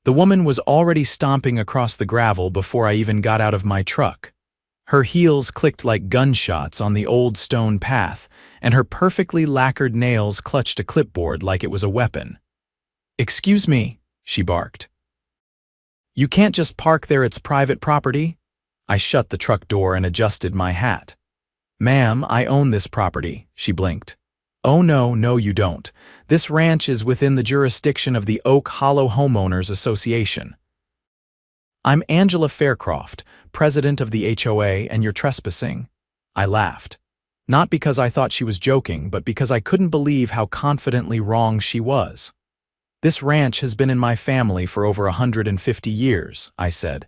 The woman was already stomping across the gravel before I even got out of my truck. Her heels clicked like gunshots on the old stone path, and her perfectly lacquered nails clutched a clipboard like it was a weapon. "Excuse me," she barked. "You can't just park there, it's private property." I shut the truck door and adjusted my hat. "Ma'am, I own this property," she blinked. "Oh no, you don't. This ranch is within the jurisdiction of the Oak Hollow Homeowners Association. I'm Angela Faircroft, president of the HOA, and you're trespassing." I laughed. Not because I thought she was joking, but because I couldn't believe how confidently wrong she was. "This ranch has been in my family for over 150 years, I said.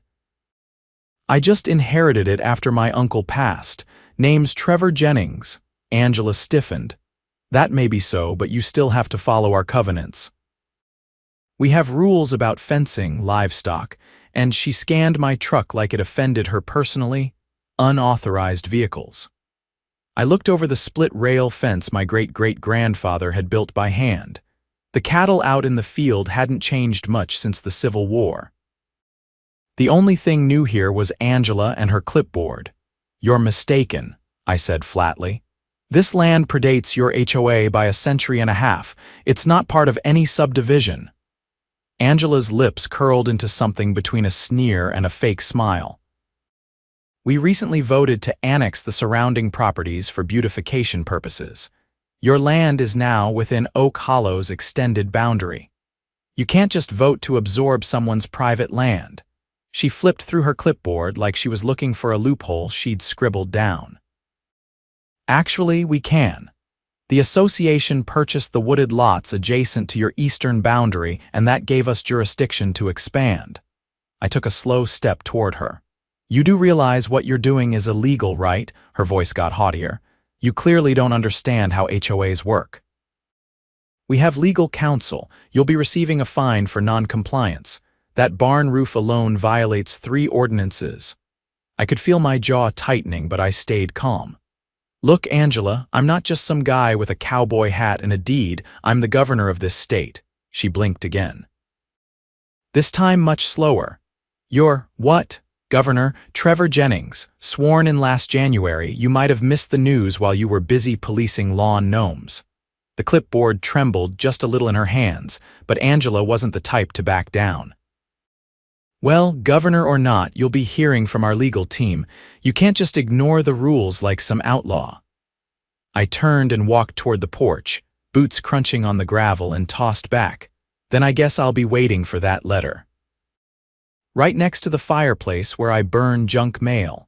"I just inherited it after my uncle passed. Name's Trevor Jennings." Angela stiffened. "That may be so, but you still have to follow our covenants. We have rules about fencing, livestock," and she scanned my truck like it offended her personally. "Unauthorized vehicles." I looked over the split-rail fence my great-great-grandfather had built by hand. The cattle out in the field hadn't changed much since the Civil War. The only thing new here was Angela and her clipboard. "You're mistaken," I said flatly. "This land predates your HOA by a century and a half. It's not part of any subdivision." Angela's lips curled into something between a sneer and a fake smile. "We recently voted to annex the surrounding properties for beautification purposes. Your land is now within Oak Hollow's extended boundary. You can't just vote to absorb someone's private land." She flipped through her clipboard like she was looking for a loophole she'd scribbled down. "Actually, we can. The association purchased the wooded lots adjacent to your eastern boundary, and that gave us jurisdiction to expand." I took a slow step toward her. "You do realize what you're doing is illegal, right?" Her voice got haughtier. "You clearly don't understand how HOAs work." "We have legal counsel. You'll be receiving a fine for non-compliance. That barn roof alone violates 3 ordinances." I could feel my jaw tightening, but I stayed calm. "Look, Angela, I'm not just some guy with a cowboy hat and a deed. I'm the governor of this state." She blinked again. This time much slower. "You're, what? Governor Trevor Jennings, sworn in last January. You might have missed the news while you were busy policing lawn gnomes." The clipboard trembled just a little in her hands, but Angela wasn't the type to back down. "Well, governor or not, you'll be hearing from our legal team. You can't just ignore the rules like some outlaw." I turned and walked toward the porch, boots crunching on the gravel, and tossed back. "Then I guess I'll be waiting for that letter." Right next to the fireplace where I burn junk mail.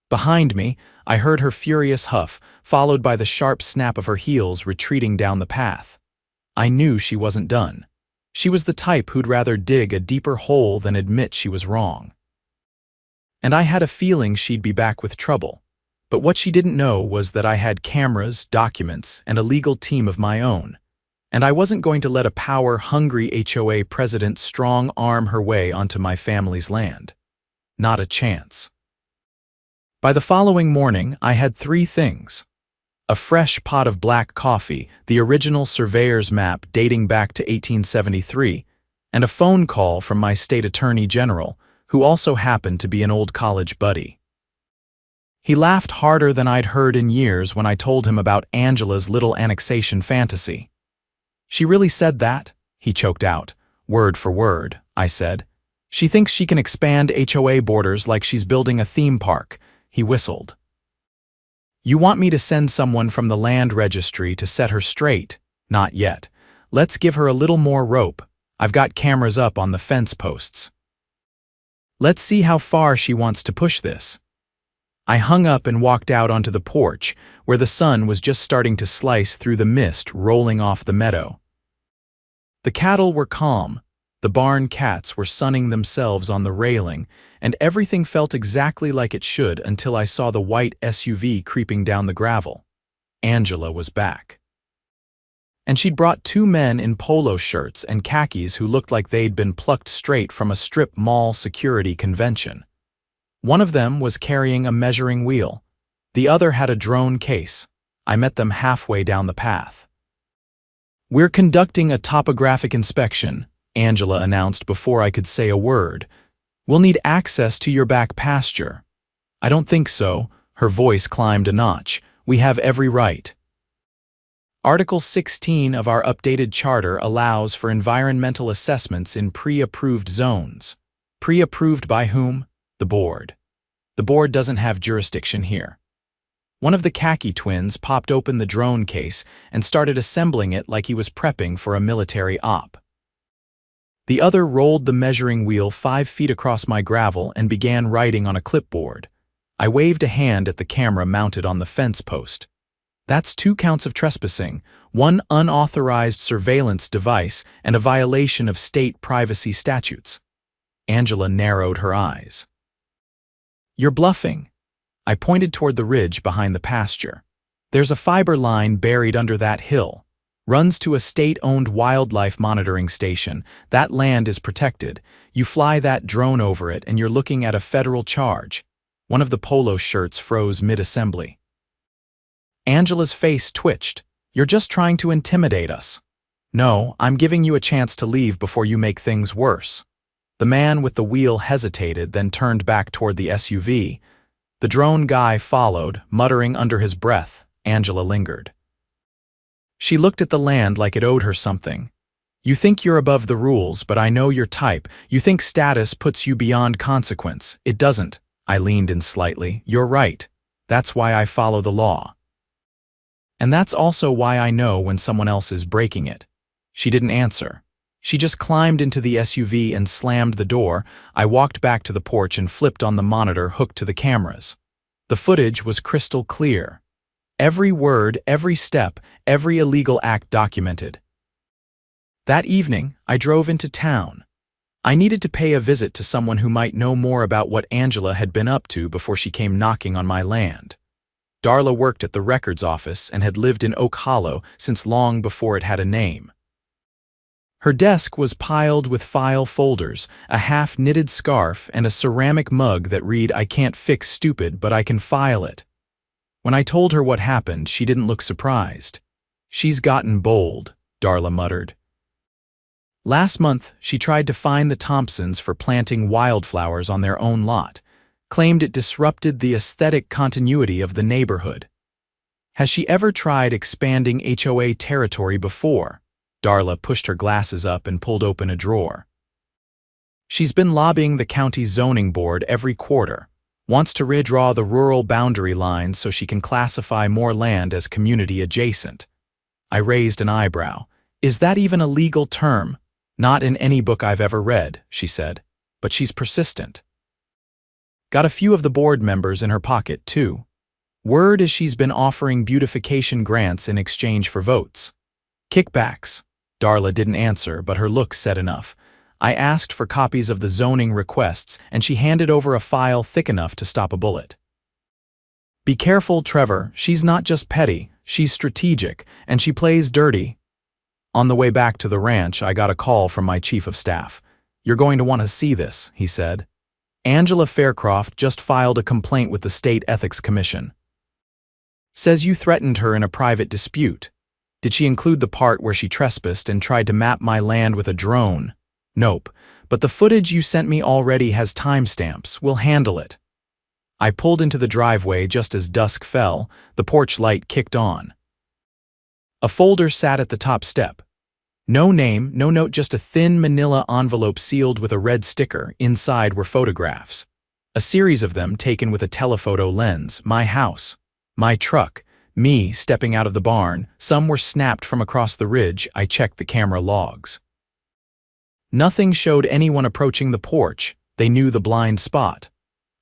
Behind me, I heard her furious huff, followed by the sharp snap of her heels retreating down the path. I knew she wasn't done. She was the type who'd rather dig a deeper hole than admit she was wrong. And I had a feeling she'd be back with trouble. But what she didn't know was that I had cameras, documents, and a legal team of my own. And I wasn't going to let a power-hungry HOA president strong-arm her way onto my family's land. Not a chance. By the following morning, I had 3 things. A fresh pot of black coffee, the original surveyor's map dating back to 1873, and a phone call from my state attorney general, who also happened to be an old college buddy. He laughed harder than I'd heard in years when I told him about Angela's little annexation fantasy. "She really said that?" he choked out. "Word for word," I said. "She thinks she can expand HOA borders like she's building a theme park," he whistled. "You want me to send someone from the land registry to set her straight?" "Not yet. Let's give her a little more rope. I've got cameras up on the fence posts. Let's see how far she wants to push this." I hung up and walked out onto the porch, where the sun was just starting to slice through the mist rolling off the meadow. The cattle were calm, the barn cats were sunning themselves on the railing, and everything felt exactly like it should until I saw the white SUV creeping down the gravel. Angela was back. And she'd brought 2 men in polo shirts and khakis who looked like they'd been plucked straight from a strip mall security convention. One of them was carrying a measuring wheel. The other had a drone case. I met them halfway down the path. "We're conducting a topographic inspection," Angela announced before I could say a word. "We'll need access to your back pasture." "I don't think so." Her voice climbed a notch. "We have every right." Article 16 of our updated charter allows for environmental assessments in pre-approved zones. Pre-approved by whom? The board. The board doesn't have jurisdiction here. One of the khaki twins popped open the drone case and started assembling it like he was prepping for a military op. The other rolled the measuring wheel 5 feet across my gravel and began writing on a clipboard. I waved a hand at the camera mounted on the fence post. "That's 2 counts of trespassing, 1 unauthorized surveillance device, and a violation of state privacy statutes." Angela narrowed her eyes. "You're bluffing." I pointed toward the ridge behind the pasture. "There's a fiber line buried under that hill. Runs to a state-owned wildlife monitoring station. That land is protected. You fly that drone over it and you're looking at a federal charge." One of the polo shirts froze mid-assembly. Angela's face twitched. "You're just trying to intimidate us." "No, I'm giving you a chance to leave before you make things worse." The man with the wheel hesitated, then turned back toward the SUV. The drone guy followed, muttering under his breath. Angela lingered. She looked at the land like it owed her something. "You think you're above the rules, but I know your type. You think status puts you beyond consequence. It doesn't." I leaned in slightly. "You're right. That's why I follow the law. And that's also why I know when someone else is breaking it." She didn't answer. She just climbed into the SUV and slammed the door. I walked back to the porch and flipped on the monitor hooked to the cameras. The footage was crystal clear. Every word, every step, every illegal act documented. That evening, I drove into town. I needed to pay a visit to someone who might know more about what Angela had been up to before she came knocking on my land. Darla worked at the records office and had lived in Oak Hollow since long before it had a name. Her desk was piled with file folders, a half-knitted scarf, and a ceramic mug that read, "I can't fix stupid, but I can file it." When I told her what happened, she didn't look surprised. "She's gotten bold," Darla muttered. Last month, she tried to fine the Thompsons for planting wildflowers on their own lot, claimed it disrupted the aesthetic continuity of the neighborhood. Has she ever tried expanding HOA territory before? Darla pushed her glasses up and pulled open a drawer. She's been lobbying the county zoning board every quarter, wants to redraw the rural boundary lines so she can classify more land as community adjacent. I raised an eyebrow. "Is that even a legal term?" "Not in any book I've ever read," she said, "but she's persistent." Got a few of the board members in her pocket, too. Word is she's been offering beautification grants in exchange for votes. Kickbacks. Darla didn't answer, but her look said enough. I asked for copies of the zoning requests, and she handed over a file thick enough to stop a bullet. "Be careful, Trevor. She's not just petty, she's strategic, and she plays dirty." On the way back to the ranch, I got a call from my chief of staff. "You're going to want to see this," he said. "Angela Faircroft just filed a complaint with the State Ethics Commission. Says you threatened her in a private dispute. Did she include the part where she trespassed and tried to map my land with a drone? Nope, but the footage you sent me already has timestamps. We'll handle it." I pulled into the driveway just as dusk fell. The porch light kicked on. A folder sat at the top step. No name, no note, just a thin manila envelope sealed with a red sticker. Inside were photographs. A series of them taken with a telephoto lens. My house. My truck. Me stepping out of the barn. Some were snapped from across the ridge. I checked the camera logs. Nothing showed anyone approaching the porch. They knew the blind spot.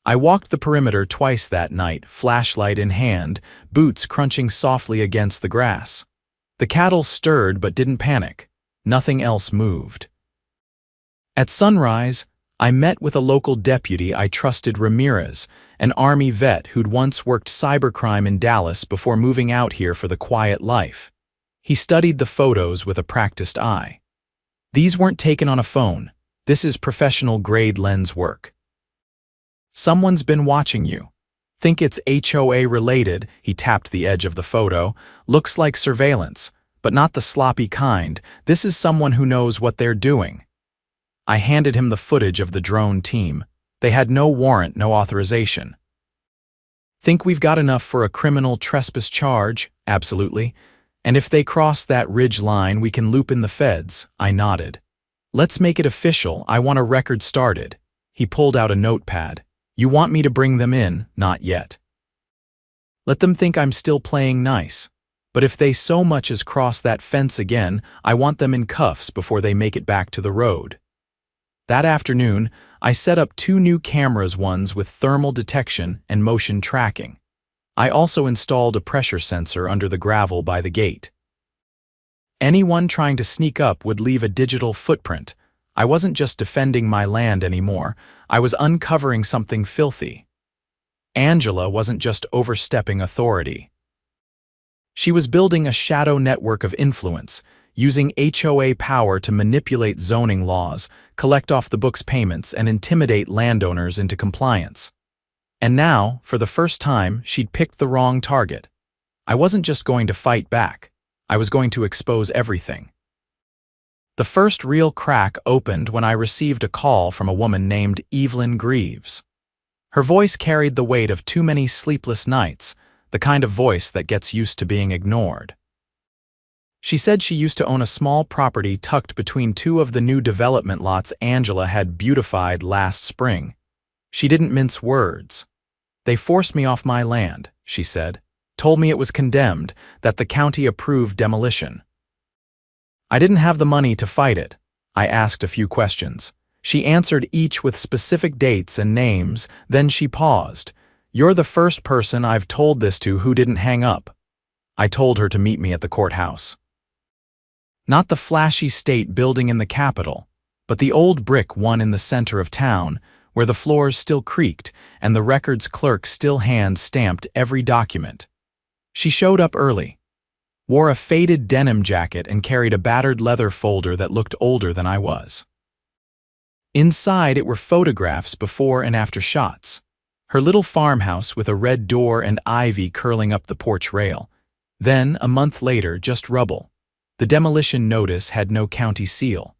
I walked the perimeter twice that night, flashlight in hand, boots crunching softly against the grass. The cattle stirred but didn't panic. Nothing else moved. At sunrise, I met with a local deputy I trusted, Ramirez, an Army vet who'd once worked cybercrime in Dallas before moving out here for the quiet life. He studied the photos with a practiced eye. "These weren't taken on a phone. This is professional-grade lens work. Someone's been watching you. Think it's HOA related." He tapped the edge of the photo. "Looks like surveillance, but not the sloppy kind. This is someone who knows what they're doing." I handed him the footage of the drone team. They had no warrant, no authorization. Think we've got enough for a criminal trespass charge? Absolutely. And if they cross that ridge line, we can loop in the feds. I nodded. Let's make it official. I want a record started. He pulled out a notepad. You want me to bring them in? Not yet. Let them think I'm still playing nice. But if they so much as cross that fence again, I want them in cuffs before they make it back to the road. That afternoon, I set up 2 new cameras, ones with thermal detection and motion tracking. I also installed a pressure sensor under the gravel by the gate. Anyone trying to sneak up would leave a digital footprint. I wasn't just defending my land anymore, I was uncovering something filthy. Angela wasn't just overstepping authority. She was building a shadow network of influence, using HOA power to manipulate zoning laws, collect off-the-books payments, and intimidate landowners into compliance. And now, for the first time, she'd picked the wrong target. I wasn't just going to fight back. I was going to expose everything. The first real crack opened when I received a call from a woman named Evelyn Greaves. Her voice carried the weight of too many sleepless nights, the kind of voice that gets used to being ignored. She said she used to own a small property tucked between 2 of the new development lots Angela had beautified last spring. She didn't mince words. They forced me off my land, she said, told me it was condemned, that the county approved demolition. I didn't have the money to fight it. I asked a few questions. She answered each with specific dates and names, then she paused. You're the first person I've told this to who didn't hang up. I told her to meet me at the courthouse. Not the flashy state building in the capital, but the old brick one in the center of town, where the floors still creaked and the records clerk still hand-stamped every document. She showed up early, wore a faded denim jacket and carried a battered leather folder that looked older than I was. Inside it were photographs before and after shots. Her little farmhouse with a red door and ivy curling up the porch rail. Then, a month later, just rubble. The demolition notice had no county seal.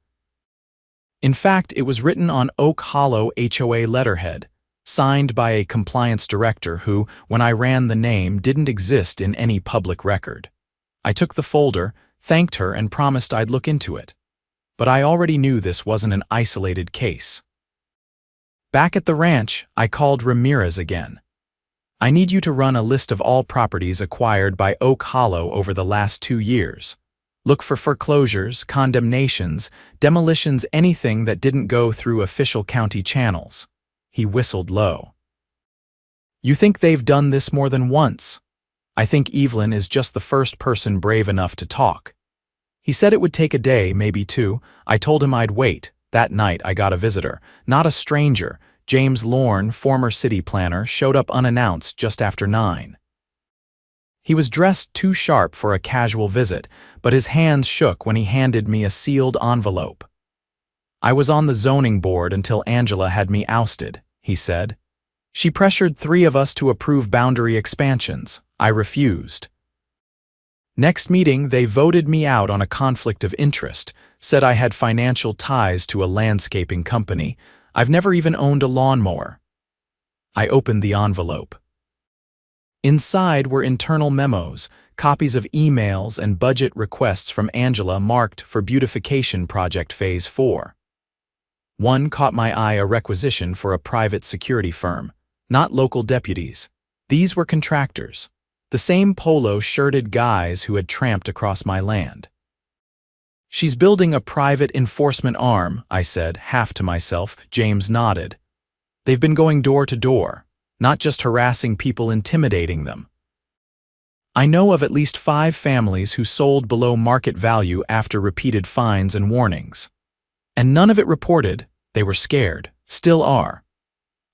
In fact, it was written on Oak Hollow HOA letterhead, signed by a compliance director who, when I ran the name, didn't exist in any public record. I took the folder, thanked her, and promised I'd look into it. But I already knew this wasn't an isolated case. Back at the ranch, I called Ramirez again. I need you to run a list of all properties acquired by Oak Hollow over the last 2 years. Look for foreclosures, condemnations, demolitions, anything that didn't go through official county channels. He whistled low. You think they've done this more than once? I think Evelyn is just the first person brave enough to talk. He said it would take a day, maybe 2. I told him I'd wait. That night I got a visitor, not a stranger. James Lorne, former city planner, showed up unannounced just after 9. He was dressed too sharp for a casual visit, but his hands shook when he handed me a sealed envelope. I was on the zoning board until Angela had me ousted, he said. She pressured 3 of us to approve boundary expansions. I refused. Next meeting, they voted me out on a conflict of interest, said I had financial ties to a landscaping company. I've never even owned a lawnmower. I opened the envelope. Inside were internal memos, copies of emails and budget requests from Angela marked for beautification project phase 4. One caught my eye, a requisition for a private security firm, not local deputies. These were contractors, the same polo-shirted guys who had tramped across my land. She's building a private enforcement arm, I said, half to myself. James nodded. They've been going door to door. Not just harassing people, intimidating them. I know of at least 5 families who sold below market value after repeated fines and warnings. And none of it reported. They were scared, still are.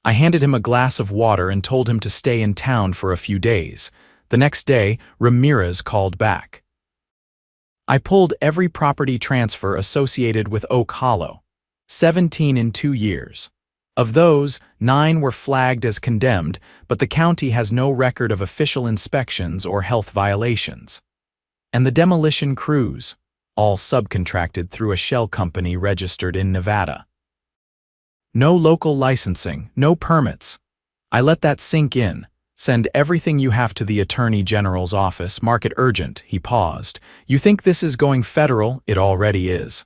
I handed him a glass of water and told him to stay in town for a few days. The next day, Ramirez called back. I pulled every property transfer associated with Oak Hollow, 17 in 2 years. Of those, 9 were flagged as condemned, but the county has no record of official inspections or health violations. And the demolition crews, all subcontracted through a shell company registered in Nevada. No local licensing, no permits. I let that sink in. Send everything you have to the Attorney General's office, mark it urgent. He paused. You think this is going federal? It already is.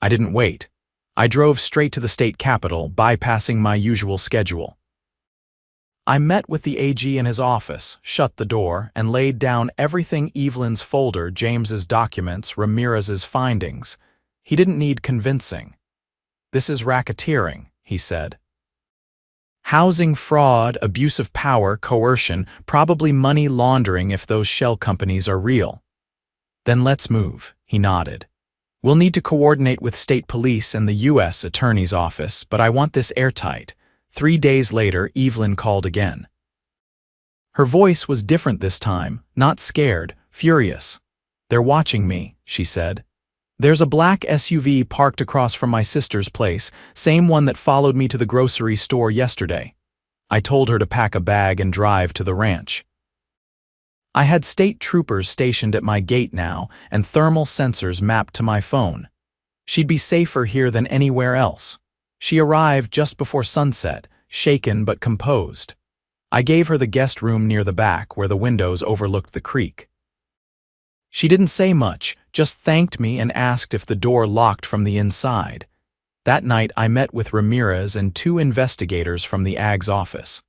I didn't wait. I drove straight to the state capitol, bypassing my usual schedule. I met with the AG in his office, shut the door, and laid down everything: Evelyn's folder, James's documents, Ramirez's findings. He didn't need convincing. This is racketeering, he said. Housing fraud, abuse of power, coercion, probably money laundering if those shell companies are real. Then let's move, he nodded. We'll need to coordinate with state police and the U.S. Attorney's Office, but I want this airtight. 3 days later, Evelyn called again. Her voice was different this time, not scared, furious. They're watching me, she said. There's a black SUV parked across from my sister's place, same one that followed me to the grocery store yesterday. I told her to pack a bag and drive to the ranch. I had state troopers stationed at my gate now and thermal sensors mapped to my phone. She'd be safer here than anywhere else. She arrived just before sunset, shaken but composed. I gave her the guest room near the back where the windows overlooked the creek. She didn't say much, just thanked me and asked if the door locked from the inside. That night I met with Ramirez and 2 investigators from the AG's office.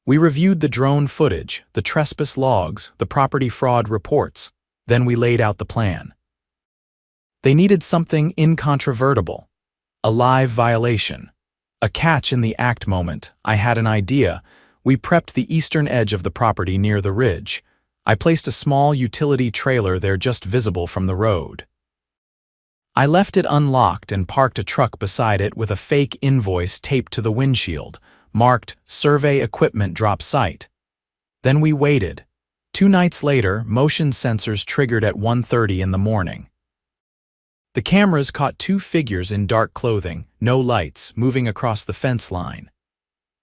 We reviewed the drone footage, the trespass logs, the property fraud reports. Then we laid out the plan. They needed something incontrovertible. A live violation. A catch in the act moment. I had an idea. We prepped the eastern edge of the property near the ridge. I placed a small utility trailer there just visible from the road. I left it unlocked and parked a truck beside it with a fake invoice taped to the windshield, marked Survey Equipment Drop Site. Then we waited. 2 nights later, motion sensors triggered at 1:30 in the morning. The cameras caught 2 figures in dark clothing, no lights, moving across the fence line.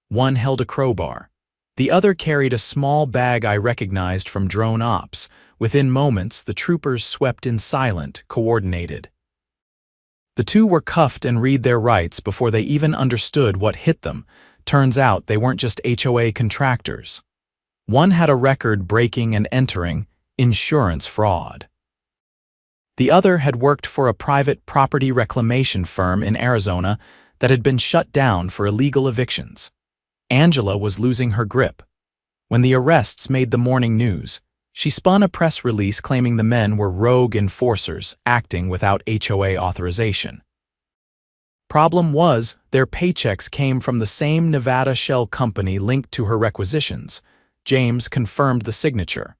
One held a crowbar. The other carried a small bag I recognized from drone ops. Within moments, the troopers swept in silent, coordinated. The 2 were cuffed and read their rights before they even understood what hit them. Turns out they weren't just HOA contractors. One had a record breaking and entering insurance fraud. The other had worked for a private property reclamation firm in Arizona that had been shut down for illegal evictions. Angela was losing her grip. When the arrests made the morning news, she spun a press release claiming the men were rogue enforcers acting without HOA authorization. Problem was, their paychecks came from the same Nevada shell company linked to her requisitions. James confirmed the signature.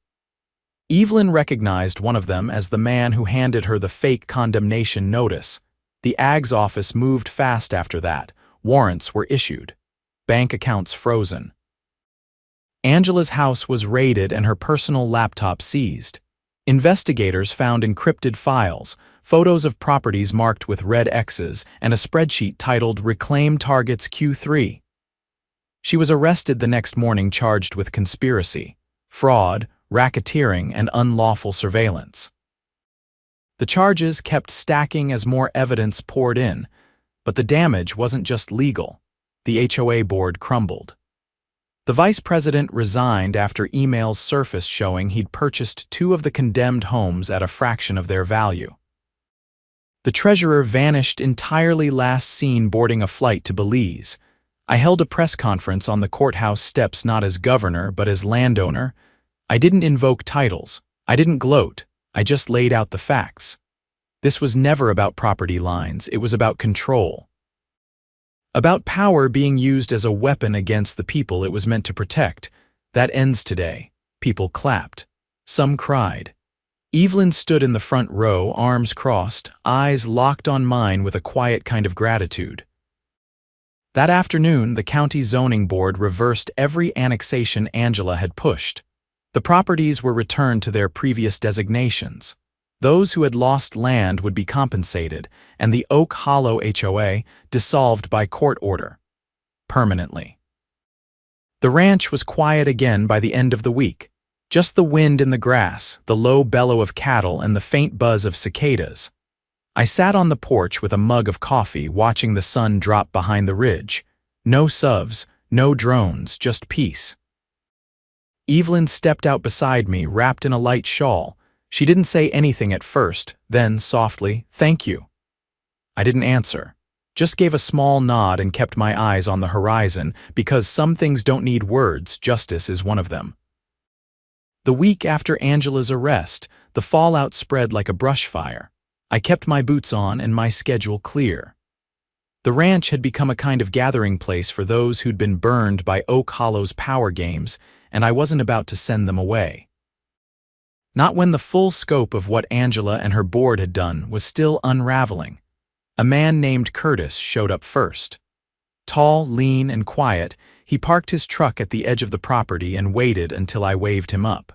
Evelyn recognized one of them as the man who handed her the fake condemnation notice. The AG's office moved fast after that. Warrants were issued. Bank accounts frozen. Angela's house was raided and her personal laptop seized. Investigators found encrypted files, photos of properties marked with red X's, and a spreadsheet titled Reclaim Targets Q3. She was arrested the next morning charged with conspiracy, fraud, racketeering, and unlawful surveillance. The charges kept stacking as more evidence poured in, but the damage wasn't just legal. The HOA board crumbled. The vice president resigned after emails surfaced showing he'd purchased 2 of the condemned homes at a fraction of their value. The treasurer vanished entirely, last seen boarding a flight to Belize. I held a press conference on the courthouse steps not as governor but as landowner. I didn't invoke titles. I didn't gloat. I just laid out the facts. This was never about property lines. It was about control. About power being used as a weapon against the people it was meant to protect. That ends today. People clapped. Some cried. Evelyn stood in the front row, arms crossed, eyes locked on mine with a quiet kind of gratitude. That afternoon, the county zoning board reversed every annexation Angela had pushed. The properties were returned to their previous designations. Those who had lost land would be compensated, and the Oak Hollow HOA dissolved by court order. Permanently. The ranch was quiet again by the end of the week. Just the wind in the grass, the low bellow of cattle, and the faint buzz of cicadas. I sat on the porch with a mug of coffee watching the sun drop behind the ridge. No SUVs, no drones, just peace. Evelyn stepped out beside me, wrapped in a light shawl. She didn't say anything at first, then, softly, "Thank you." I didn't answer, just gave a small nod and kept my eyes on the horizon, because some things don't need words, justice is one of them. The week after Angela's arrest, the fallout spread like a brush fire. I kept my boots on and my schedule clear. The ranch had become a kind of gathering place for those who'd been burned by Oak Hollow's power games, and I wasn't about to send them away. Not when the full scope of what Angela and her board had done was still unraveling. A man named Curtis showed up first. Tall, lean, and quiet, he parked his truck at the edge of the property and waited until I waved him up.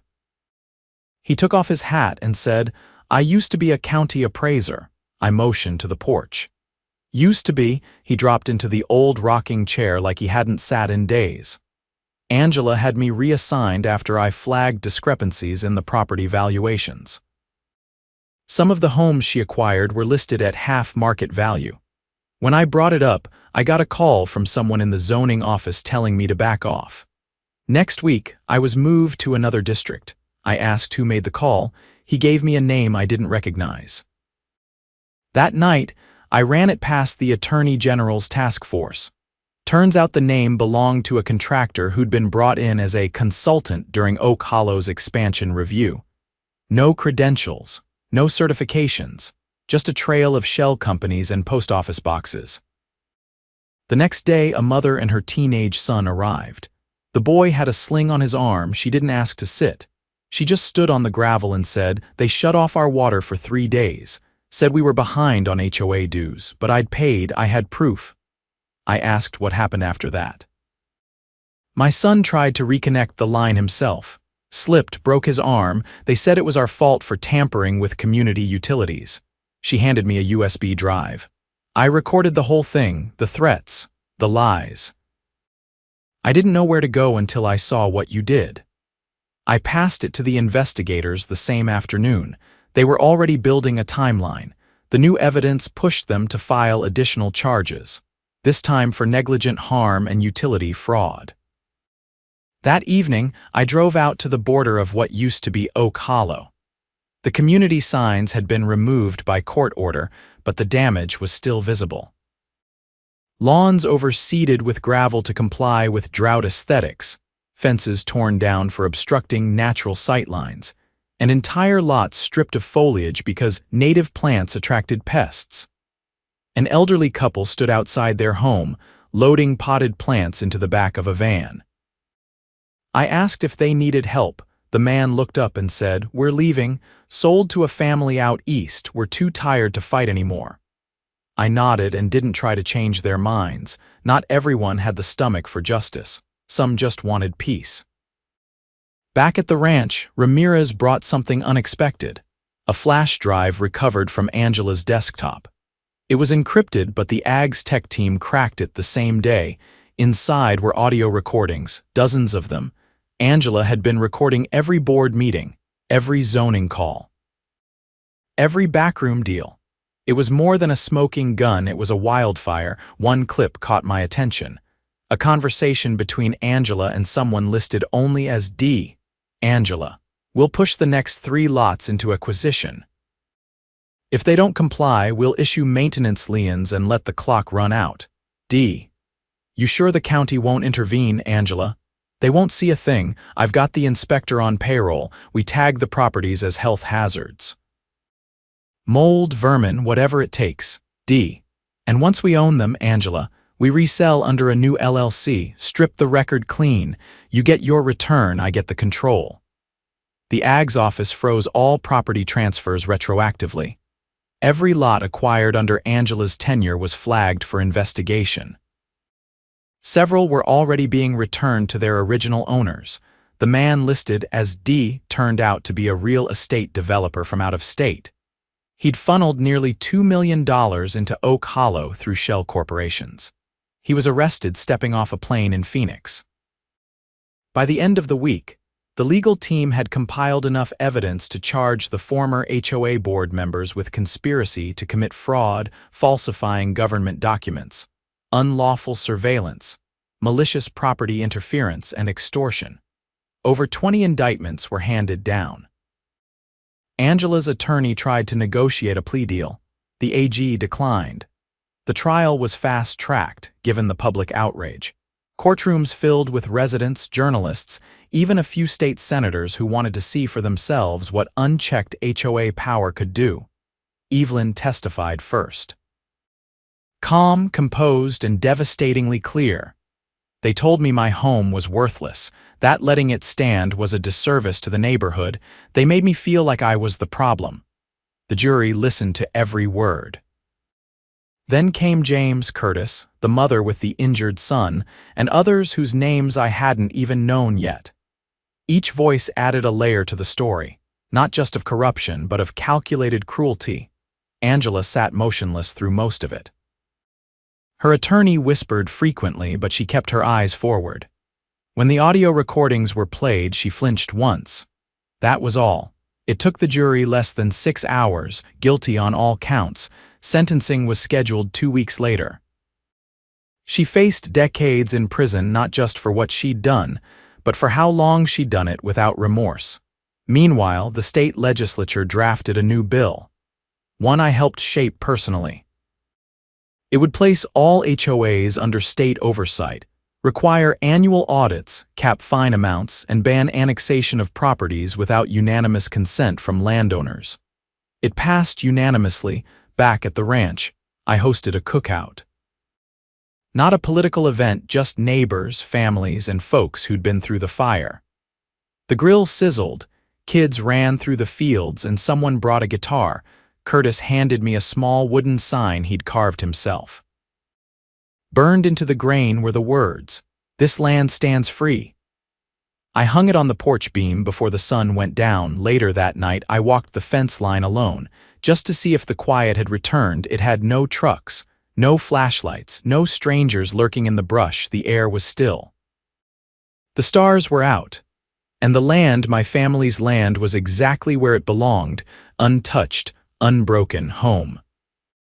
He took off his hat and said, "I used to be a county appraiser." I motioned to the porch. Used to be, he dropped into the old rocking chair like he hadn't sat in days. Angela had me reassigned after I flagged discrepancies in the property valuations. Some of the homes she acquired were listed at half market value. When I brought it up, I got a call from someone in the zoning office telling me to back off. Next week, I was moved to another district. I asked who made the call. He gave me a name I didn't recognize. That night, I ran it past the Attorney General's task force. Turns out the name belonged to a contractor who'd been brought in as a consultant during Oak Hollow's expansion review. No credentials, no certifications, just a trail of shell companies and post office boxes. The next day, a mother and her teenage son arrived. The boy had a sling on his arm. She didn't ask to sit. She just stood on the gravel and said, "They shut off our water for 3 days. Said we were behind on HOA dues, but I'd paid, I had proof." I asked what happened after that. My son tried to reconnect the line himself. Slipped, broke his arm. They said it was our fault for tampering with community utilities. She handed me a USB drive. I recorded the whole thing, the threats, the lies. I didn't know where to go until I saw what you did. I passed it to the investigators the same afternoon. They were already building a timeline. The new evidence pushed them to file additional charges, this time for negligent harm and utility fraud. That evening, I drove out to the border of what used to be Oak Hollow. The community signs had been removed by court order, but the damage was still visible. Lawns overseeded with gravel to comply with drought aesthetics, fences torn down for obstructing natural sightlines, and entire lots stripped of foliage because native plants attracted pests. An elderly couple stood outside their home, loading potted plants into the back of a van. I asked if they needed help. The man looked up and said, "We're leaving, sold to a family out east, we're too tired to fight anymore." I nodded and didn't try to change their minds. Not everyone had the stomach for justice. Some just wanted peace. Back at the ranch, Ramirez brought something unexpected. A flash drive recovered from Angela's desktop. It was encrypted, but the AGS tech team cracked it the same day. Inside were audio recordings, dozens of them. Angela had been recording every board meeting, every zoning call, every backroom deal. It was more than a smoking gun, it was a wildfire. One clip caught my attention. A conversation between Angela and someone listed only as D. Angela, "We'll push the next 3 lots into acquisition. If they don't comply, we'll issue maintenance liens and let the clock run out." D. "You sure the county won't intervene, Angela?" "They won't see a thing. I've got the inspector on payroll. We tag the properties as health hazards. Mold, vermin, whatever it takes." D. "And once we own them, Angela, we resell under a new LLC, strip the record clean. You get your return, I get the control." The AGS office froze all property transfers retroactively. Every lot acquired under Angela's tenure was flagged for investigation. Several were already being returned to their original owners. The man listed as D turned out to be a real estate developer from out of state. He'd funneled nearly $2 million into Oak Hollow through shell corporations. He was arrested stepping off a plane in Phoenix. By the end of the week, The legal team had compiled enough evidence to charge the former HOA board members with conspiracy to commit fraud, falsifying government documents, unlawful surveillance, malicious property interference, and extortion. Over 20 indictments were handed down. Angela's attorney tried to negotiate a plea deal. The AG declined. The trial was fast-tracked, given the public outrage. Courtrooms filled with residents, journalists, even a few state senators who wanted to see for themselves what unchecked HOA power could do. Evelyn testified first. Calm, composed, and devastatingly clear. They told me my home was worthless, that letting it stand was a disservice to the neighborhood. They made me feel like I was the problem. The jury listened to every word. Then came James, Curtis, the mother with the injured son, and others whose names I hadn't even known yet. Each voice added a layer to the story, not just of corruption, but of calculated cruelty. Angela sat motionless through most of it. Her attorney whispered frequently, but she kept her eyes forward. When the audio recordings were played, she flinched once. That was all. It took the jury less than 6 hours, guilty on all counts. Sentencing was scheduled 2 weeks later. She faced decades in prison not just for what she'd done, but for how long she'd done it without remorse. Meanwhile, the state legislature drafted a new bill, one I helped shape personally. It would place all HOAs under state oversight, require annual audits, cap fine amounts, and ban annexation of properties without unanimous consent from landowners. It passed unanimously. Back at the ranch, I hosted a cookout. Not a political event, just neighbors, families, and folks who'd been through the fire. The grill sizzled, kids ran through the fields, and someone brought a guitar. Curtis handed me a small wooden sign he'd carved himself. Burned into the grain were the words, "This land stands free." I hung it on the porch beam before the sun went down. Later that night, I walked the fence line alone, just to see if the quiet had returned. It had no trucks, no flashlights, no strangers lurking in the brush. The air was still. The stars were out, and the land, my family's land, was exactly where it belonged, untouched, unbroken, home.